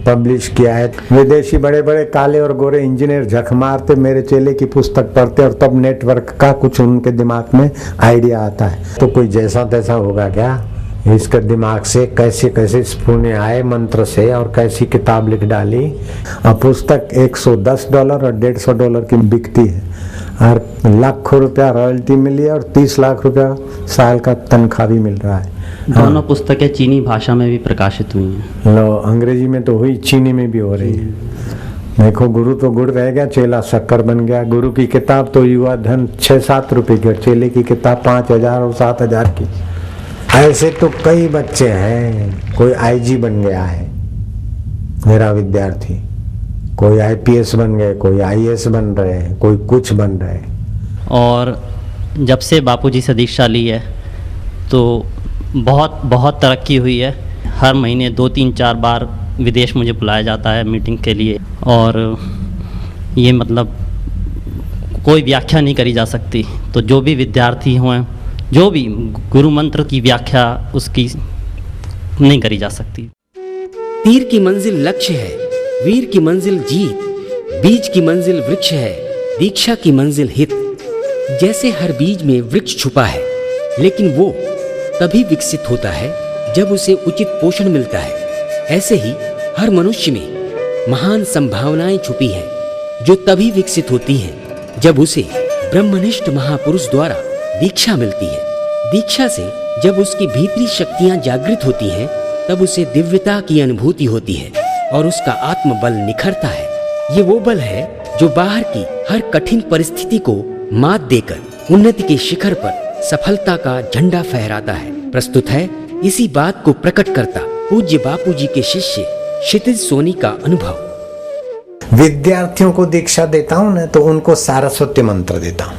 Publish किया है। विदेशी बड़े बड़े काले और गोरे इंजीनियर झक मारते मेरे चेले की पुस्तक पढ़ते और तब नेटवर्क का कुछ उनके दिमाग में आइडिया आता है। तो कोई जैसा तैसा होगा क्या? इसके दिमाग से कैसे कैसे स्फूर्ति आए मंत्र से और कैसी किताब लिख डाली। और पुस्तक $110 और $150 की बिकती है और लाखों रुपया रॉयल्टी मिली है और 30 लाख रुपया साल का तनख्वाह भी मिल रहा है। दोनों पुस्तकें चीनी भाषा में भी प्रकाशित हुई हैं। लो, अंग्रेजी में तो हुई, चीनी में भी हो रही है। देखो, गुरु तो गुड़ रह गया, चेला शक्कर बन गया। गुरु की किताब तो युवा धन 6-7 रुपए की, चेले की किताब 5,000 और 7,000 की। ऐसे तो कई बच्चे हैं। कोई आईजी बन गया है मेरा विद्यार्थी, कोई आईपीएस बन गए, कोई आईएएस बन रहे हैं, कोई कुछ बन रहे हैं। और जब से बापूजी से दीक्षा ली है तो बहुत तरक्की हुई है। हर महीने 2-3-4 बार विदेश मुझे बुलाया जाता है मीटिंग के लिए, और ये मतलब कोई व्याख्या नहीं करी जा सकती। तो जो भी विद्यार्थी हों, जो भी गुरु मंत्र की व्याख्या उसकी नहीं करी जा सकती। तीर की मंजिल लक्ष्य है, वीर की मंजिल जीत, बीज की मंजिल वृक्ष है, दीक्षा की मंजिल हित। जैसे हर बीज में वृक्ष छुपा है, लेकिन वो तभी विकसित होता है जब उसे उचित पोषण मिलता है। ऐसे ही हर मनुष्य में महान संभावनाएं छुपी हैं, जो तभी विकसित होती हैं जब उसे ब्रह्मनिष्ठ महापुरुष द्वारा दीक्षा मिलती है। दीक्षा से जब उसकी भीतरी शक्तियां जागृत होती हैं, तब उसे दिव्यता की अनुभूति होती है और उसका आत्मबल निखरता है। ये वो बल है जो बाहर की हर कठिन परिस्थिति को मात देकर उन्नति के शिखर पर सफलता का झंडा फहराता है। प्रस्तुत है इसी बात को प्रकट करता पूज्य बापूजी के शिष्य क्षितिज सोनी का अनुभव। विद्यार्थियों को दीक्षा देता हूं ना, तो उनको सारस्वती मंत्र देता हूं।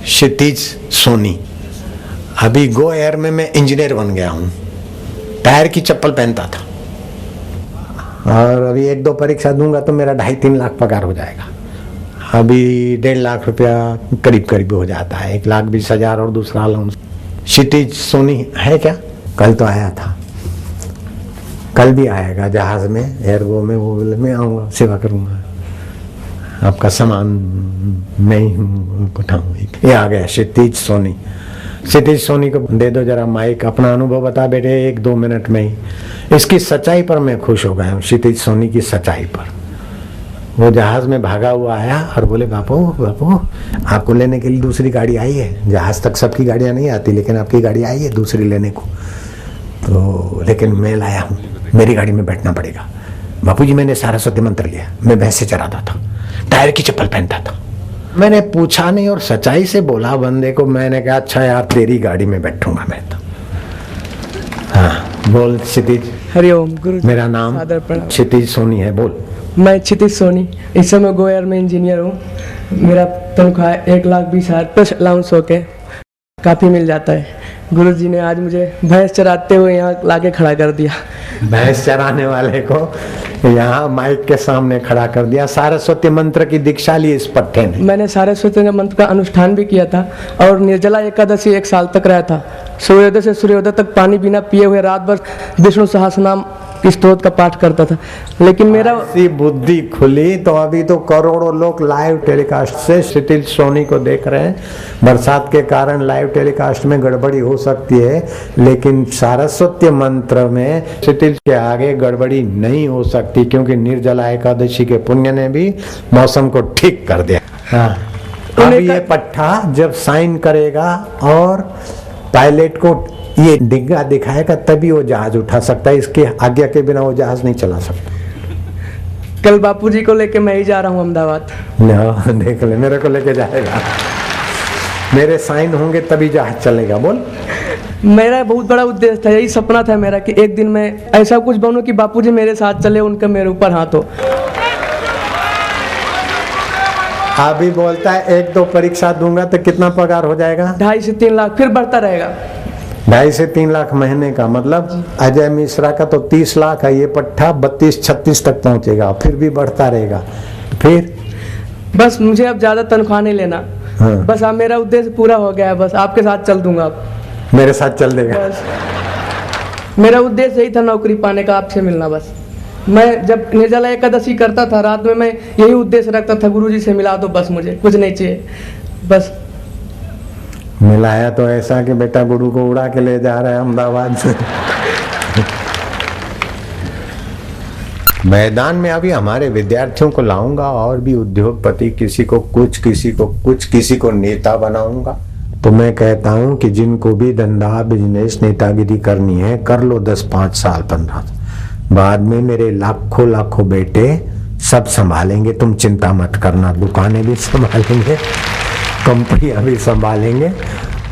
क्षितिज सोनी, अभी गो एयर में मैं इंजीनियर बन गया हूं। टायर की चप्पल पहनता था और अभी 1-2 परीक्षा दूंगा तो मेरा 2.5-3 लाख पगार हो जाएगा। अभी 1.5 लाख रुपया करीब हो जाता है, 1,20,000 और दूसरा अलाउंस। क्षितिज सोनी है क्या? कल तो आया था, कल भी आएगा जहाज में, एयरगो में। वो मैं आऊँगा, सेवा करूँगा, आपका सामान मैं ही उठाऊंगा। ये आ गया क्षितिज सोनी। क्षितिज सोनी को दे दो जरा माइक, अपना अनुभव बता बेटे 1-2 मिनट में ही। इसकी सच्चाई पर मैं खुश हो गया हूँ, क्षितिज सोनी की सच्चाई पर। वो जहाज में भागा हुआ आया और बोले, बापू आपको लेने के लिए दूसरी गाड़ी आई है। जहाज तक सबकी गाड़ियाँ नहीं आती, लेकिन आपकी गाड़ी आई है दूसरी लेने को। तो लेकिन मैं लाया हूँ, मेरी गाड़ी में बैठना पड़ेगा। बापूजी, मैंने सारस्वती मंत्र लिया, मैं भैंसे चराता था, टायर की चप्पल पहनता था। मैंने पूछा नहीं और सच्चाई से बोला बंदे को। मैंने कहा, अच्छा यार तेरी गाड़ी में बैठूंगा मैं तो। हाँ बोल क्षितिज। हरिओम गुरु। मेरा नाम क्षितिज सोनी है, बोल। मैं क्षितिज सोनी, इस समय गो एयर में इंजीनियर हूँ। मेरा तनख्वाह 1,20,000 प्लस अलाउंस होके काफ़ी मिल जाता है। गुरुजी ने आज मुझे भैंस चराते हुए यहाँ लाके खड़ा कर दिया। भैंस चराने वाले को यहाँ माइक के सामने खड़ा कर दिया। सारस्वती मंत्र की दीक्षा ली इस पट्टे ने। मैंने सारस्वती मंत्र का अनुष्ठान भी किया था और निर्जला एकादशी 1 साल तक रहा था। सूर्योदय से सूर्योदय तक पानी बिना पिए हुए रात भर विष्णु सहस्रनाम की स्तोत्र का पाठ करता था। लेकिन मेरा ऐसी बुद्धि खुली तो अभी तो करोड़ों लोग लाइव टेलीकास्ट से क्षितिज सोनी को देख रहे हैं। बरसात के कारण लाइव टेलीकास्ट में गड़बड़ी हो सकती है, लेकिन सारस्वती मंत्र में क्षितिज के आगे गड़बड़ी नहीं हो सकती, क्योंकि निर्जला एकादशी के पुण्य ने भी मौसम को ठीक कर दिया। हाँ, अब ये पट्टा जब साइन करेगा और पायलट को ये डिग्गा दिखाएगा तभी वो जहाज उठा सकता है। इसके आज्ञा के बिना वो जहाज नहीं चला सकता। कल बापूजी को लेके मैं ही जा रहा हूँ अहमदाबाद। देख ले, मेरे को लेके जाएगा। मेरे साइन होंगे तभी जहाज चलेगा। बोल। मेरा बहुत बड़ा उद्देश्य था, यही सपना था मेरा कि एक दिन मैं ऐसा कुछ बनूं कि बापूजी मेरे साथ चले, उनका मेरे ऊपर हाथ हो। अभी बोलता है 1-2 परीक्षा दूंगा तो कितना पगार हो जाएगा? 2.5 से 3 लाख, फिर बढ़ता रहेगा। 2.5 से 3 लाख महीने का मतलब अजय मिश्रा का तो 30 लाख है। ये पट्टा 32-36 तक पहुंचेगा, फिर भी बढ़ता रहेगा। फिर बस मुझे अब ज्यादा तनख्वाह नहीं लेना। हाँ। बस अब मेरा उद्देश्य पूरा हो गया है। बस आपके साथ चल दूंगा। अब मेरे साथ चल देगा? बस मेरा उद्देश्य यही था, नौकरी पाने का, आपसे मिलना। बस मैं जब निर्जला एकादशी करता था रात में, मैं यही उद्देश्य रखता था, गुरुजी से मिला दो बस, मुझे कुछ नहीं चाहिए बस। मिलाया तो ऐसा कि बेटा गुरु को उड़ा के ले जा रहा है अहमदाबाद से। मैदान में अभी हमारे विद्यार्थियों को लाऊंगा और भी उद्योगपति, किसी को कुछ, किसी को कुछ, किसी को नेता बनाऊंगा। तो मैं कहता हूं कि जिनको भी धंधा बिजनेस नेतागिरी करनी है कर लो, 10 5 साल 15 साल बाद में मेरे लाखों लाखों बेटे सब संभालेंगे, तुम चिंता मत करना। दुकानें भी संभालेंगे, कंपनियां भी संभालेंगे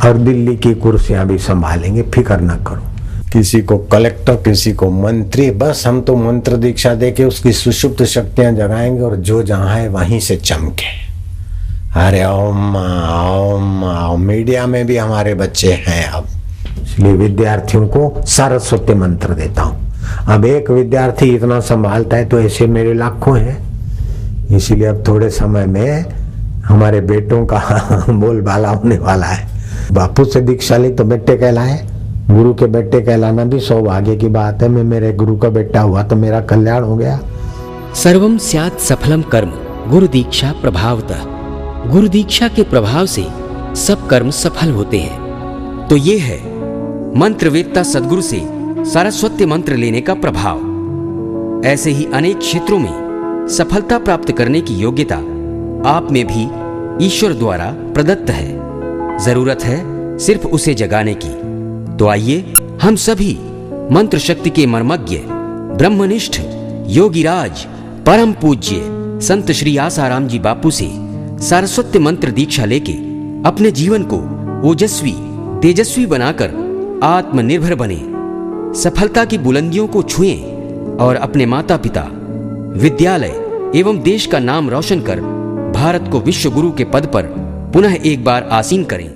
और दिल्ली की कुर्सियां भी संभालेंगे, फिक्र ना करो। किसी को कलेक्टर, किसी को मंत्री, बस हम तो मंत्र दीक्षा देके उसकी सुषुप्त शक्तियां जगाएंगे और जो जहां है वहीं से चमके। अरे ओम ओम ओम। मीडिया में भी हमारे बच्चे हैं अब, इसलिए विद्यार्थियों को सरस्वती मंत्र देता हूं। अब एक विद्यार्थी इतना संभालता है तो ऐसे मेरे लाखों हैं, इसीलिए अब थोड़े समय में हमारे बेटों का बोलबाला होने वाला है। बापू से दीक्षा ली तो बेटे कहलाए, गुरु के बेटे कहलाना भी सौभाग्य की बात है। मैं मेरे गुरु का बेटा हुआ तो मेरा कल्याण हो गया। सर्वम स्यात् सफलम कर्म गुरु दीक्षा प्रभावतः। गुरु दीक्षा के प्रभाव से सब कर्म सफल होते हैं। तो ये है मंत्रवेत्ता सद्गुरु से सारस्वत मंत्र लेने का प्रभाव। ऐसे ही अनेक क्षेत्रों में सफलता प्राप्त करने की योग्यता आप में भी ईश्वर द्वारा प्रदत्त है। जरूरत है सिर्फ उसे जगाने की। तो आइए हम सभी मंत्र शक्ति के मर्मज्ञ, ब्रह्मनिष्ठ, योगीराज, परम पूज्य संत श्री आसाराम जी बापू से सारस्वत मंत्र दीक्षा लेके अपने जीवन को ओजस्वी, तेजस्वी बनाकर आत्मनिर्भर बने, सफलता की बुलंदियों को छुएं और अपने माता पिता, विद्यालय एवं देश का नाम रोशन कर भारत को विश्व गुरु के पद पर पुनः एक बार आसीन करें।